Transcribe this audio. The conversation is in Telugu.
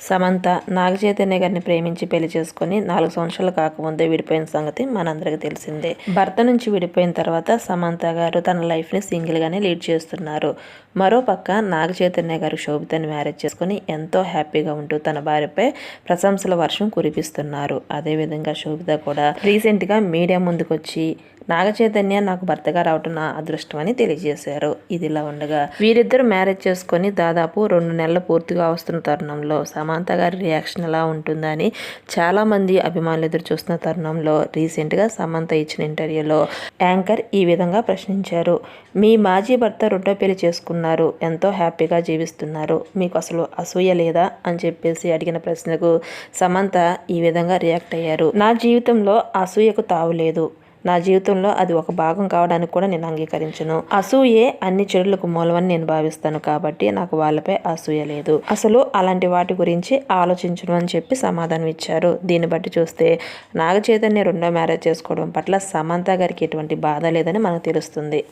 సమంత నాగ చైతన్య గారిని ప్రేమించి పెళ్లి చేసుకుని 4 సంవత్సరాలు కాకముందే విడిపోయిన సంగతి మనందరికీ తెలిసిందే. భర్త నుంచి విడిపోయిన తర్వాత సమంత గారు తన లైఫ్ని సింగిల్గానే లీడ్ చేస్తున్నారు. మరోపక్క నాగ చైతన్య గారు శోభితని మ్యారేజ్ చేసుకుని ఎంతో హ్యాపీగా ఉంటూ తన భార్యపై ప్రశంసల వర్షం కురిపిస్తున్నారు. అదేవిధంగా శోభిత కూడా రీసెంట్గా మీడియా ముందుకు వచ్చి నాగ చైతన్య నాకు భర్తగా రావటం నా అదృష్టం అని తెలియజేశారు. ఇదిలా ఉండగా వీరిద్దరు మ్యారేజ్ చేసుకొని దాదాపు 2 నెలలు పూర్తిగా వస్తున్న తరుణంలో సమంత గారి రియాక్షన్ ఎలా ఉంటుందని చాలామంది అభిమానులు ఎదురు చూస్తున్న తరుణంలో రీసెంట్గా సమంత ఇచ్చిన ఇంటర్వ్యూలో యాంకర్ ఈ విధంగా ప్రశ్నించారు. మీ మాజీ భర్త రెండో పెళ్లి చేసుకున్నారు, ఎంతో హ్యాపీగా జీవిస్తున్నారు, మీకు అసలు అసూయ లేదా అని చెప్పేసి అడిగిన ప్రశ్నకు సమంత ఈ విధంగా రియాక్ట్ అయ్యారు. నా జీవితంలో అసూయకు తావులేదు. నా జీవితంలో అది ఒక భాగం కావడానికి కూడా నేను అంగీకరించను. అసూయే అన్ని చెడులకు మూలమని నేను భావిస్తాను. కాబట్టి నాకు వాళ్ళపై అసూయ లేదు. అసలు అలాంటి వాటి గురించి ఆలోచించను అని చెప్పి సమాధానం ఇచ్చారు. దీన్ని బట్టి చూస్తే నాగ చైతన్య రెండో మ్యారేజ్ చేసుకోవడం పట్ల సమంత గారికి ఎటువంటి బాధ లేదని మనకు తెలుస్తుంది.